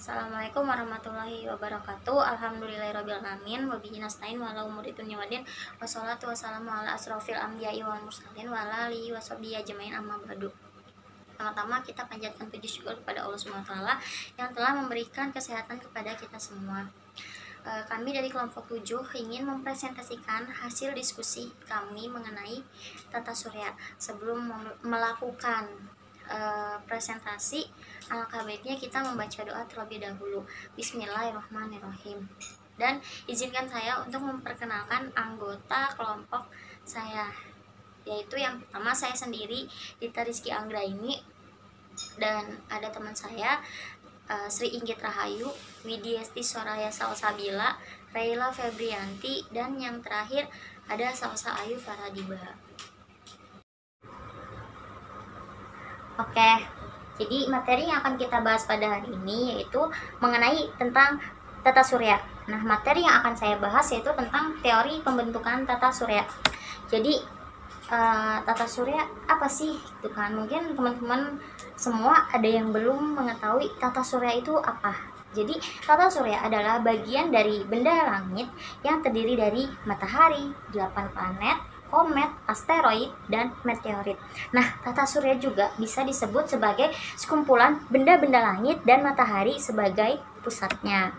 Assalamualaikum warahmatullahi wabarakatuh. Alhamdulillahirrabbilalamin. Wabihi nasta'in wa ala umuri dunya waddin. Wassalatu wassalamu ala asrofil anbiya'i wal mursalin wa ala alihi washabihi ajmain, amma ba'du. Pertama-tama kita panjatkan puji syukur kepada Allah Subhanahu wa taala yang telah memberikan kesehatan kepada kita semua. Kami dari kelompok 7 ingin mempresentasikan hasil diskusi kami mengenai tata surya. Sebelum melakukan presentasi, alangkah baiknya kita membaca doa terlebih dahulu. Bismillahirrahmanirrahim. Dan izinkan saya untuk memperkenalkan anggota kelompok saya, yaitu yang pertama saya sendiri, Dita Rizky Anggraini, dan ada teman saya Sri Inggit Rahayu, Widiesti Soraya Salsabila, Raila Febrianti, dan yang terakhir ada Salsa Ayu Faradiba. Oke, jadi materi yang akan kita bahas pada hari ini yaitu mengenai tentang tata surya. Nah, materi yang akan saya bahas yaitu tentang teori pembentukan tata surya. Jadi tata surya apa sih? Itu kan mungkin teman-teman semua ada yang belum mengetahui tata surya itu apa. Jadi tata surya adalah bagian dari benda langit yang terdiri dari matahari, 8 planet, komet, asteroid, dan meteorit. Nah, tata surya juga bisa disebut sebagai sekumpulan benda-benda langit dan matahari sebagai pusatnya.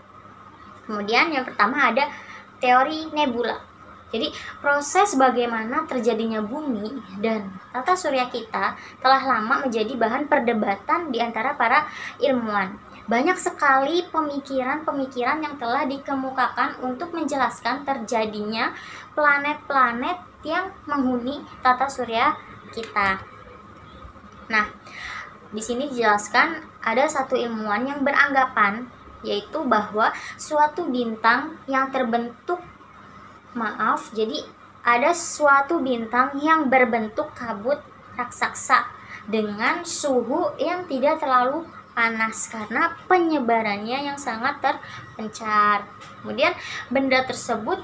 Kemudian yang pertama ada teori nebula. Jadi proses bagaimana terjadinya bumi dan tata surya kita telah lama menjadi bahan perdebatan di antara para ilmuwan. Banyak sekali pemikiran-pemikiran yang telah dikemukakan untuk menjelaskan terjadinya planet-planet yang menghuni tata surya kita. Nah, di sini dijelaskan ada satu ilmuwan yang beranggapan yaitu bahwa suatu bintang yang terbentuk jadi ada suatu bintang yang berbentuk kabut raksasa dengan suhu yang tidak terlalu panas karena penyebarannya yang sangat terpencar. Kemudian benda tersebut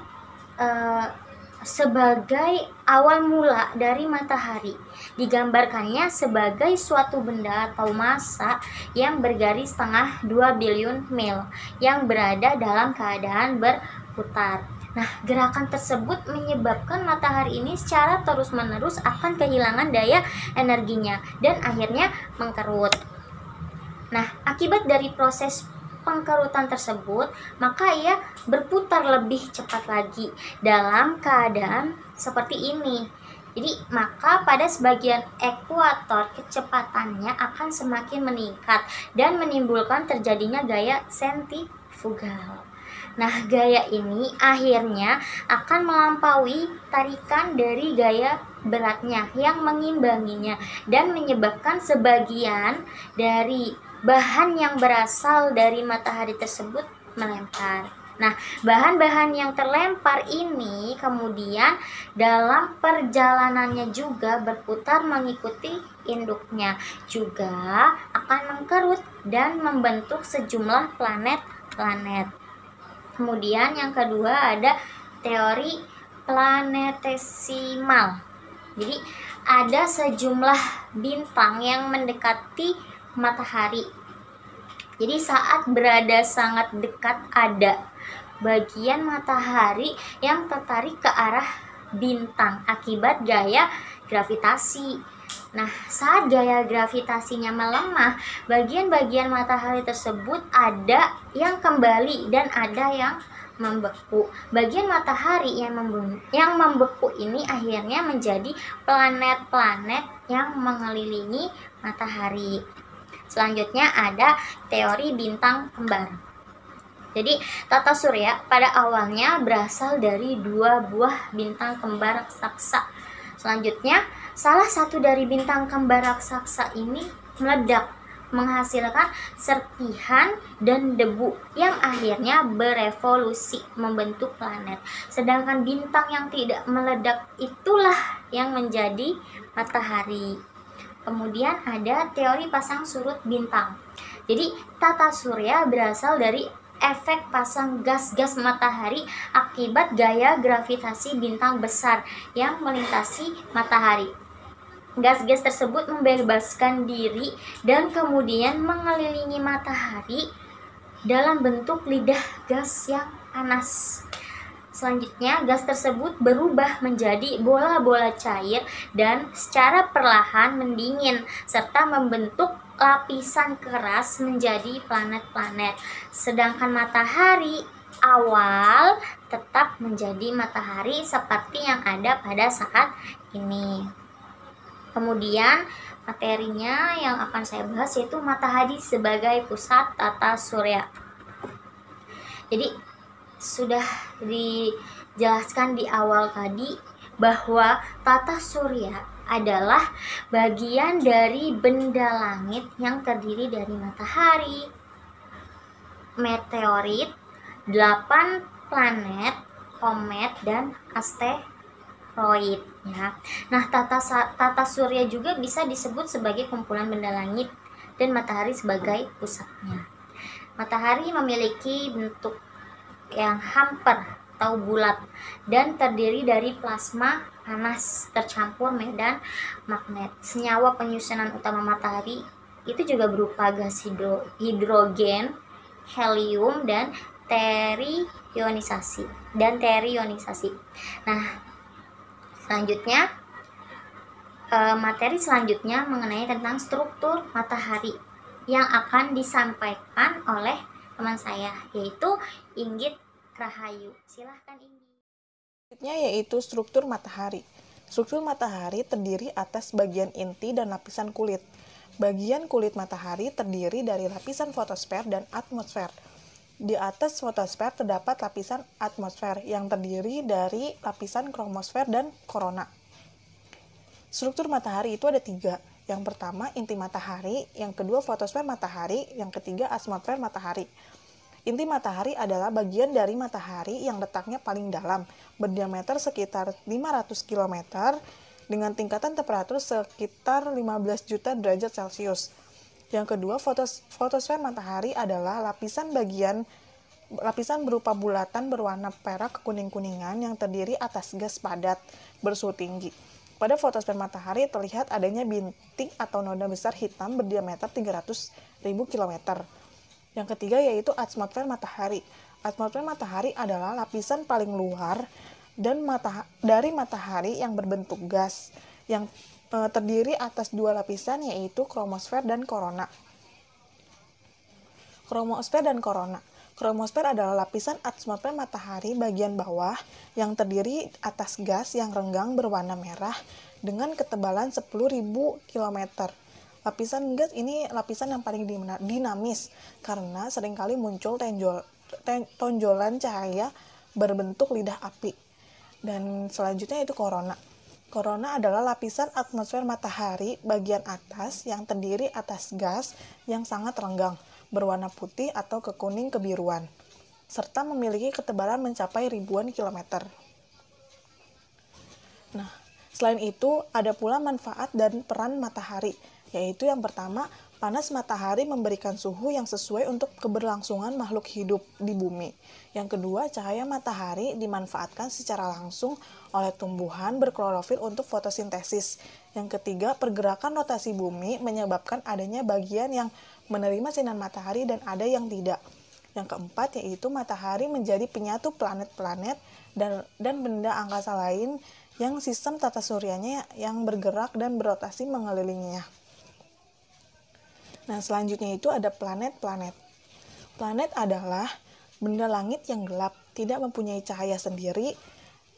sebagai awal mula dari matahari, digambarkannya sebagai suatu benda atau massa yang bergaris tengah 2 bilion mil yang berada dalam keadaan berputar. Nah, gerakan tersebut menyebabkan matahari ini secara terus-menerus akan kehilangan daya energinya dan akhirnya mengkerut. Nah, akibat dari proses pengkerutan tersebut, maka ia berputar lebih cepat lagi dalam keadaan seperti ini. Jadi, maka pada sebagian ekuator kecepatannya akan semakin meningkat dan menimbulkan terjadinya gaya sentrifugal. Nah, gaya ini akhirnya akan melampaui tarikan dari gaya beratnya yang mengimbanginya dan menyebabkan sebagian dari bahan yang berasal dari matahari tersebut melempar. Nah, bahan-bahan yang terlempar ini kemudian dalam perjalanannya juga berputar mengikuti induknya, juga akan mengkerut dan membentuk sejumlah planet-planet. Kemudian yang kedua ada teori planetesimal. Jadi ada sejumlah bintang yang mendekati matahari. Jadi saat berada sangat dekat ada bagian matahari yang tertarik ke arah bintang akibat gaya gravitasi. Nah, saat gaya gravitasinya melemah, bagian-bagian matahari tersebut ada yang kembali dan ada yang membeku. Bagian matahari yang membeku ini akhirnya menjadi planet-planet yang mengelilingi matahari. Selanjutnya ada teori bintang kembar. Jadi tata surya pada awalnya berasal dari 2 buah bintang kembar raksasa. Selanjutnya, salah satu dari bintang kembar raksasa ini meledak, menghasilkan serpihan dan debu yang akhirnya berevolusi membentuk planet. Sedangkan bintang yang tidak meledak itulah yang menjadi matahari. Kemudian ada teori pasang surut bintang. Jadi tata surya berasal dari efek pasang gas-gas matahari akibat gaya gravitasi bintang besar yang melintasi matahari. Gas-gas tersebut membebaskan diri dan kemudian mengelilingi matahari dalam bentuk lidah gas yang panas. Selanjutnya, gas tersebut berubah menjadi bola-bola cair dan secara perlahan mendingin serta membentuk lapisan keras menjadi planet-planet. Sedangkan matahari awal tetap menjadi matahari seperti yang ada pada saat ini. Kemudian, materinya yang akan saya bahas yaitu matahari sebagai pusat tata surya. Jadi sudah dijelaskan di awal tadi bahwa tata surya adalah bagian dari benda langit yang terdiri dari matahari, meteorit, 8 planet, komet, dan asteroid ya. Nah, tata surya juga bisa disebut sebagai kumpulan benda langit dan matahari sebagai pusatnya. Matahari memiliki bentuk yang hamper atau bulat dan terdiri dari plasma panas tercampur medan magnet. Senyawa penyusunan utama matahari itu juga berupa gas hidrogen, helium, dan terionisasi. Nah, selanjutnya materi selanjutnya mengenai tentang struktur matahari yang akan disampaikan oleh teman saya, yaitu Inggit Rahayu. Silahkan Inggit. Selanjutnya yaitu struktur matahari. Struktur matahari terdiri atas bagian inti dan lapisan kulit. Bagian kulit matahari terdiri dari lapisan fotosfer dan atmosfer. Di atas fotosfer terdapat lapisan atmosfer yang terdiri dari lapisan kromosfer dan korona. Struktur matahari itu ada 3. Yang pertama inti matahari, yang kedua fotosfer matahari, yang ketiga atmosfer matahari. Inti matahari adalah bagian dari matahari yang letaknya paling dalam, berdiameter sekitar 500 km dengan tingkatan temperatur sekitar 15 juta derajat Celcius. Yang kedua, fotosfer matahari adalah lapisan berupa bulatan berwarna perak kuning-kuningan yang terdiri atas gas padat bersuhu tinggi. Pada fotosfer matahari terlihat adanya bintik atau noda besar hitam berdiameter 300.000 km. Yang ketiga yaitu atmosfer matahari. Atmosfer matahari adalah lapisan paling luar dari matahari yang berbentuk gas yang terdiri atas 2 lapisan yaitu kromosfer dan korona. Kromosfer dan korona. Kromosfer adalah lapisan atmosfer matahari bagian bawah yang terdiri atas gas yang renggang berwarna merah dengan ketebalan 10.000 km. Lapisan gas ini lapisan yang paling dinamis karena seringkali muncul tonjolan cahaya berbentuk lidah api. Dan selanjutnya itu korona. Korona adalah lapisan atmosfer matahari bagian atas yang terdiri atas gas yang sangat renggang, berwarna putih atau kekuning kebiruan, serta memiliki ketebalan mencapai ribuan kilometer. Nah, selain itu ada pula manfaat dan peran matahari, yaitu yang pertama, panas matahari memberikan suhu yang sesuai untuk keberlangsungan makhluk hidup di bumi. Yang kedua, cahaya matahari dimanfaatkan secara langsung oleh tumbuhan berklorofil untuk fotosintesis. Yang ketiga, pergerakan rotasi bumi menyebabkan adanya bagian yang menerima sinar matahari dan ada yang tidak. Yang keempat, yaitu matahari menjadi penyatu planet-planet dan benda angkasa lain yang sistem tata suryanya yang bergerak dan berotasi mengelilinginya. Nah, selanjutnya itu ada planet-planet. Planet adalah benda langit yang gelap, tidak mempunyai cahaya sendiri,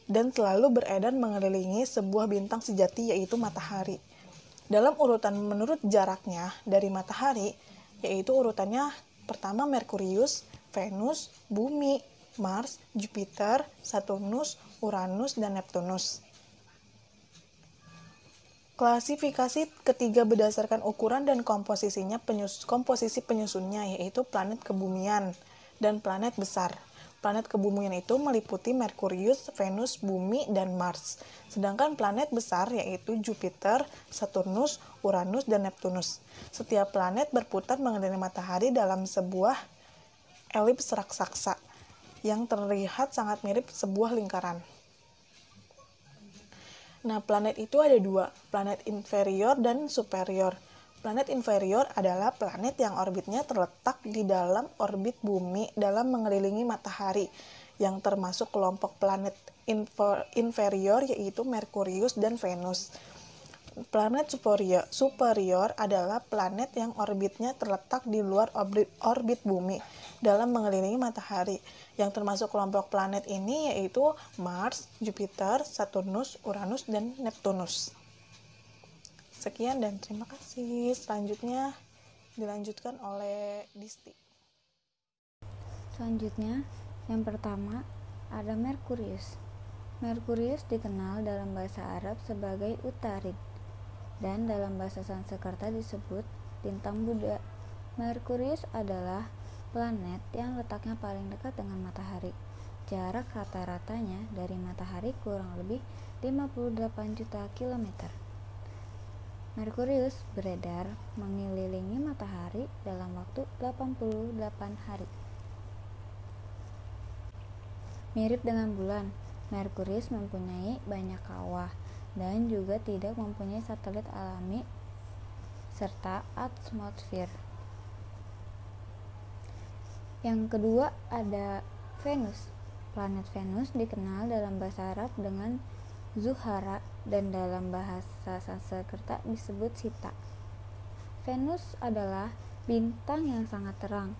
dan selalu beredar mengelilingi sebuah bintang sejati yaitu matahari. Dalam urutan menurut jaraknya dari matahari, yaitu urutannya pertama Merkurius, Venus, Bumi, Mars, Jupiter, Saturnus, Uranus, dan Neptunus. Klasifikasi ketiga berdasarkan ukuran dan komposisi penyusunnya, yaitu planet kebumian dan planet besar. Planet kebumian itu meliputi Merkurius, Venus, Bumi, dan Mars. Sedangkan planet besar yaitu Jupiter, Saturnus, Uranus, dan Neptunus. Setiap planet berputar mengelilingi matahari dalam sebuah elips raksasa yang terlihat sangat mirip sebuah lingkaran. Nah, planet itu ada 2, planet inferior dan superior. Planet inferior adalah planet yang orbitnya terletak di dalam orbit bumi dalam mengelilingi matahari, yang termasuk kelompok planet inferior yaitu Merkurius dan Venus. Planet superior adalah planet yang orbitnya terletak di luar orbit bumi dalam mengelilingi matahari, yang termasuk kelompok planet ini yaitu Mars, Jupiter, Saturnus, Uranus, dan Neptunus. Sekian dan terima kasih. Selanjutnya dilanjutkan oleh Disti. Selanjutnya, yang pertama ada Merkurius. Merkurius dikenal dalam bahasa Arab sebagai Utarid dan dalam bahasa Sanskerta disebut Lintang Buddha. Merkurius adalah planet yang letaknya paling dekat dengan matahari. Jarak rata-ratanya dari matahari kurang lebih 58 juta kilometer. Merkurius beredar mengelilingi matahari dalam waktu 88 hari. Mirip dengan bulan, Merkurius mempunyai banyak kawah dan juga tidak mempunyai satelit alami serta atmosfer. Yang kedua ada Venus. Planet Venus dikenal dalam bahasa Arab dengan Zuhara dan dalam bahasa Sanskerta disebut Sita. Venus adalah bintang yang sangat terang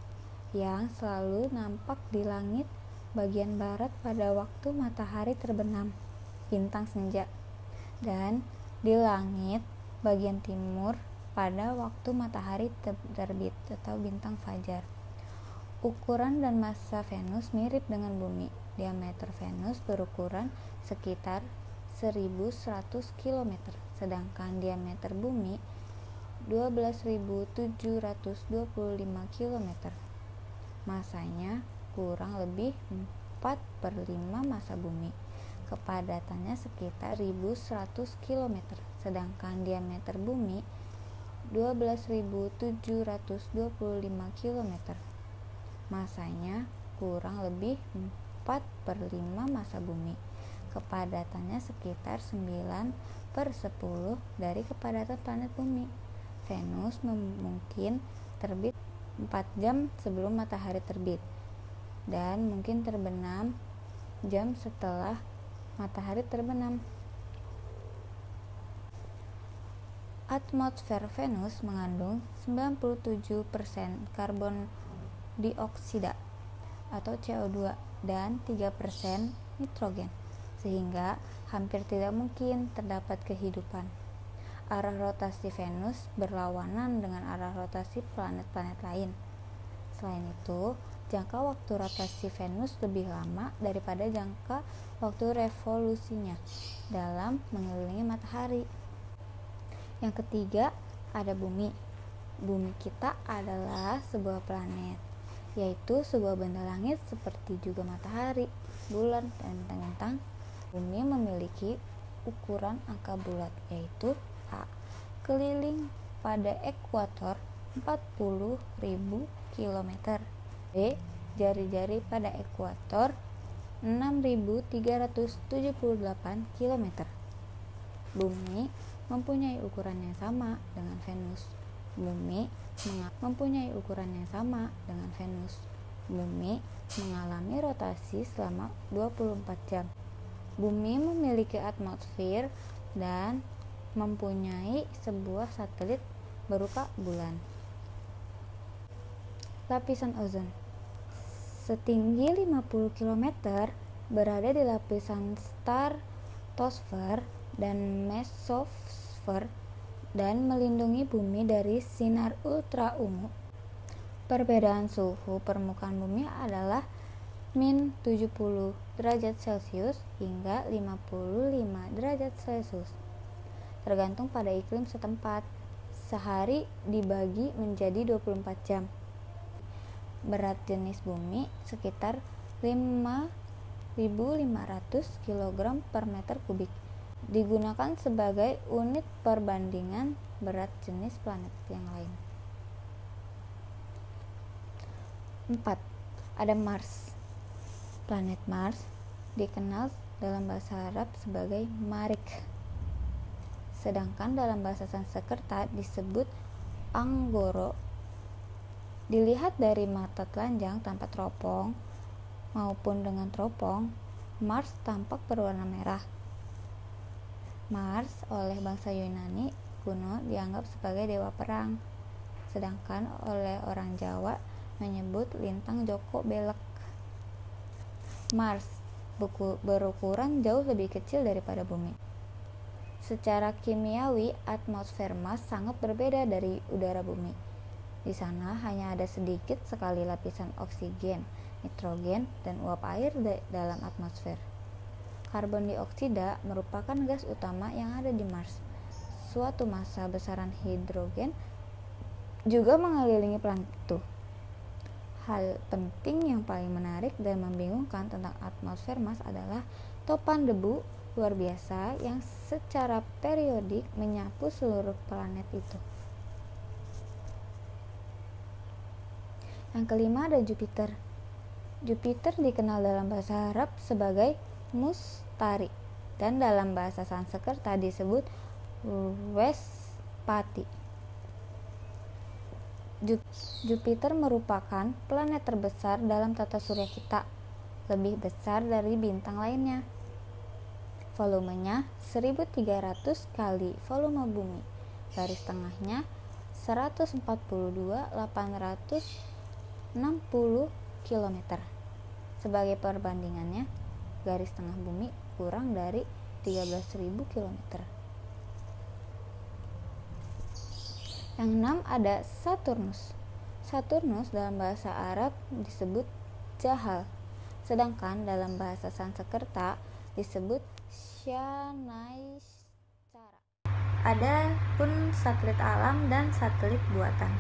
yang selalu nampak di langit bagian barat pada waktu matahari terbenam, bintang senja, dan di langit bagian timur pada waktu matahari terbit atau bintang fajar. Ukuran dan massa Venus mirip dengan bumi. Diameter Venus berukuran sekitar 1100 km, sedangkan diameter bumi 12.725 km. Masanya kurang lebih 4/5 massa bumi. Kepadatannya sekitar 1100 km, sedangkan diameter bumi 12.725 km. Masanya kurang lebih 4/5 massa bumi. Kepadatannya sekitar 9/10 dari kepadatan planet bumi. Venus mungkin terbit 4 jam sebelum matahari terbit dan mungkin terbenam jam setelah matahari terbenam. Atmosfer Venus mengandung 97% karbon dioksida atau CO2 dan 3% nitrogen, sehingga hampir tidak mungkin terdapat kehidupan. Arah rotasi Venus berlawanan dengan arah rotasi planet-planet lain. Selain itu, jangka waktu rotasi Venus lebih lama daripada jangka waktu revolusinya dalam mengelilingi matahari. Yang ketiga, ada Bumi. Bumi kita adalah sebuah planet, yaitu sebuah benda langit seperti juga matahari, bulan, dan bintang-bintang. Bumi memiliki ukuran angka bulat, yaitu A. Keliling pada ekuator 40.000 km. B. Jari-jari pada ekuator 6.378 km. Bumi mempunyai ukuran yang sama dengan Venus. Bumi mempunyai ukuran yang sama dengan Venus. Bumi mengalami rotasi selama 24 jam. Bumi memiliki atmosfer dan mempunyai sebuah satelit berupa bulan. Lapisan ozon setinggi 50 km berada di lapisan stratosfer dan mesosfer dan melindungi bumi dari sinar ultraungu. Perbedaan suhu permukaan bumi adalah min 70 derajat Celcius hingga 55 derajat Celcius, tergantung pada iklim setempat. Sehari dibagi menjadi 24 jam. Berat jenis bumi sekitar 5.500 kg per meter kubik. Digunakan sebagai unit perbandingan berat jenis planet yang lain. 4. Ada Mars. Planet Mars dikenal dalam bahasa Arab sebagai Marikh, sedangkan dalam bahasa Sanskerta disebut Anggoro dilihat dari mata telanjang tanpa teropong maupun dengan teropong, Mars tampak berwarna merah. Mars oleh bangsa Yunani kuno dianggap sebagai dewa perang, sedangkan oleh orang Jawa menyebut lintang Joko Belek. Mars berukuran jauh lebih kecil daripada Bumi. Secara kimiawi, atmosfer Mars sangat berbeda dari udara Bumi. Di sana hanya ada sedikit sekali lapisan oksigen, nitrogen, dan uap air dalam atmosfer. Karbon dioksida merupakan gas utama yang ada di Mars. Suatu massa besaran hidrogen juga mengelilingi planet itu. Hal penting yang paling menarik dan membingungkan tentang atmosfer Mars adalah topan debu luar biasa yang secara periodik menyapu seluruh planet itu. Yang kelima ada Jupiter. Jupiter dikenal dalam bahasa Arab sebagai Mustari dan dalam bahasa Sanskerta disebut Wespati. Jupiter merupakan planet terbesar dalam tata surya kita, lebih besar dari bintang lainnya. Volumenya 1300 kali volume Bumi. Garis tengahnya 142.860 km. Sebagai perbandingannya, garis tengah Bumi kurang dari 13.000 km. Yang 6 ada Saturnus. Saturnus dalam bahasa Arab disebut Jahal, sedangkan dalam bahasa Sanskerta disebut Shanaishara. Ada pun satelit alam dan satelit buatan.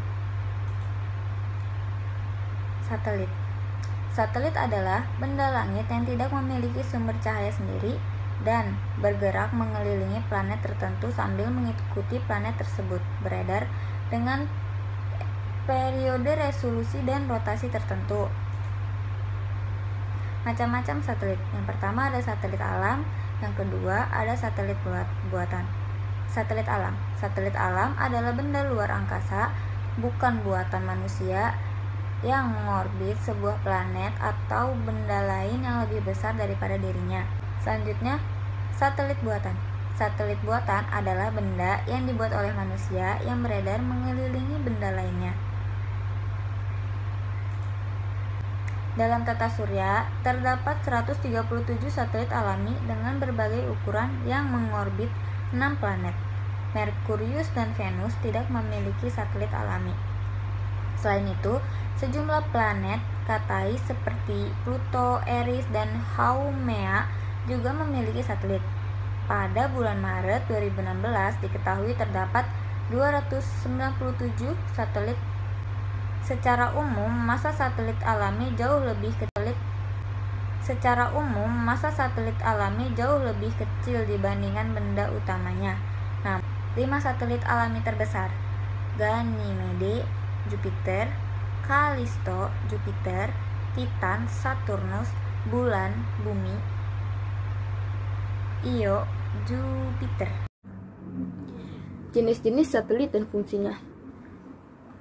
Satelit adalah benda langit yang tidak memiliki sumber cahaya sendiri dan bergerak mengelilingi planet tertentu sambil mengikuti planet tersebut beredar dengan periode resolusi dan rotasi tertentu. Macam-macam satelit. Yang pertama ada satelit alam, yang kedua ada satelit buatan. Satelit alam. Satelit alam adalah benda luar angkasa, bukan buatan manusia, yang mengorbit sebuah planet atau benda lain yang lebih besar daripada dirinya. Selanjutnya, satelit buatan. Satelit buatan adalah benda yang dibuat oleh manusia yang beredar mengelilingi benda lainnya. Dalam tata surya, terdapat 137 satelit alami dengan berbagai ukuran yang mengorbit 6 planet. Merkurius dan Venus tidak memiliki satelit alami. Selain itu, sejumlah planet Katai seperti Pluto, Eris, dan Haumea juga memiliki satelit. Pada bulan Maret 2016 diketahui terdapat 297 satelit. Secara umum, massa satelit alami jauh lebih kecil dibandingkan benda utamanya. Nah, 5 satelit alami terbesar: Ganymede, Jupiter, Callisto, Jupiter, Titan, Saturnus, Bulan, Bumi, Io, Jupiter. Jenis-jenis satelit dan fungsinya.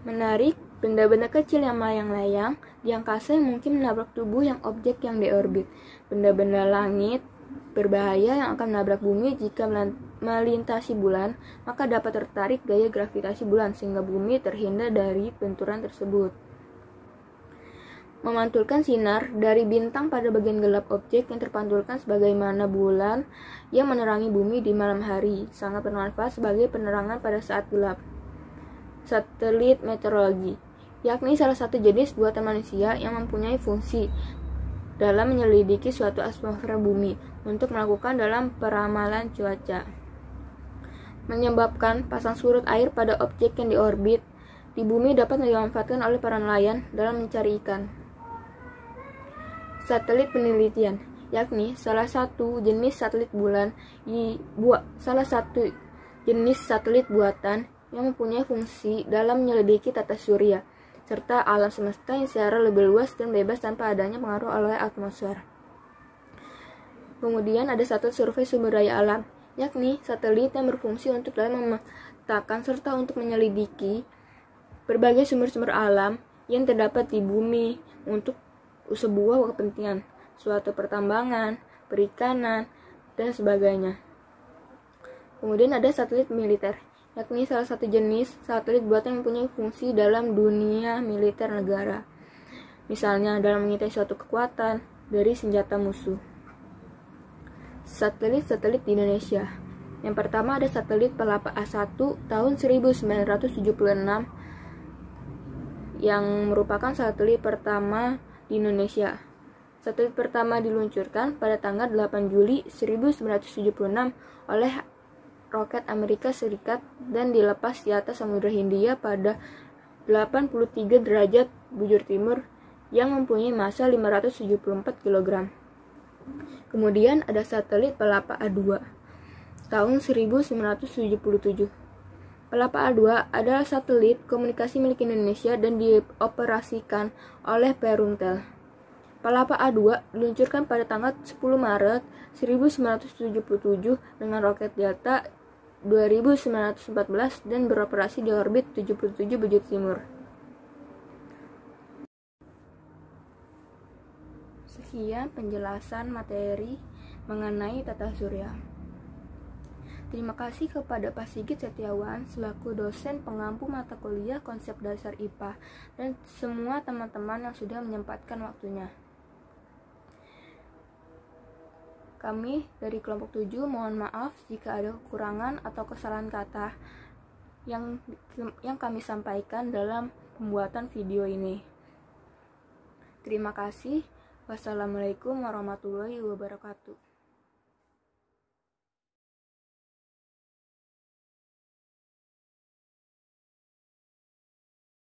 Menarik, benda-benda kecil yang melayang-layang di angkasa yang mungkin menabrak tubuh objek yang diorbit. Benda-benda langit berbahaya yang akan menabrak bumi jika melintasi bulan, maka dapat tertarik gaya gravitasi bulan sehingga bumi terhindar dari benturan tersebut. Memantulkan sinar dari bintang pada bagian gelap objek yang terpantulkan sebagaimana bulan yang menerangi bumi di malam hari, sangat bermanfaat sebagai penerangan pada saat gelap. Satelit meteorologi, yakni salah satu jenis buatan manusia yang mempunyai fungsi dalam menyelidiki suatu atmosfer bumi untuk melakukan dalam peramalan cuaca. Menyebabkan pasang surut air pada objek yang diorbit di bumi dapat dimanfaatkan oleh para nelayan dalam mencari ikan. Satelit penelitian, yakni salah satu jenis satelit buatan yang mempunyai fungsi dalam menyelidiki tata surya serta alam semesta yang secara lebih luas dan bebas tanpa adanya pengaruh oleh atmosfer. Kemudian ada satelit survei sumber daya alam, yakni satelit yang berfungsi untuk dalam memetakan serta untuk menyelidiki berbagai sumber-sumber alam yang terdapat di bumi untuk sebuah kepentingan, suatu pertambangan, perikanan, dan sebagainya. Kemudian ada satelit militer, yakni salah satu jenis satelit buatan yang mempunyai fungsi dalam dunia militer negara. Misalnya dalam mengintai suatu kekuatan dari senjata musuh. Satelit-satelit di Indonesia. Yang pertama ada satelit Pelapa A1 tahun 1976 yang merupakan satelit pertama di Indonesia. Satelit pertama diluncurkan pada tanggal 8 Juli 1976 oleh roket Amerika Serikat dan dilepas di atas Samudra Hindia pada 83 derajat bujur timur yang mempunyai massa 574 kg. Kemudian ada satelit Pelapa A2 tahun 1977. Pelapa A2 adalah satelit komunikasi milik Indonesia dan dioperasikan oleh Perumtel. Pelapa A2 diluncurkan pada tanggal 10 Maret 1977 dengan roket Delta 2914 dan beroperasi di orbit 77 bujur timur. Sekian penjelasan materi mengenai tata surya. Terima kasih kepada Pak Sigit Setiawan selaku dosen pengampu mata kuliah konsep dasar IPA dan semua teman-teman yang sudah menyempatkan waktunya. Kami dari kelompok 7 mohon maaf jika ada kekurangan atau kesalahan kata yang kami sampaikan dalam pembuatan video ini. Terima kasih. Wassalamualaikum warahmatullahi wabarakatuh.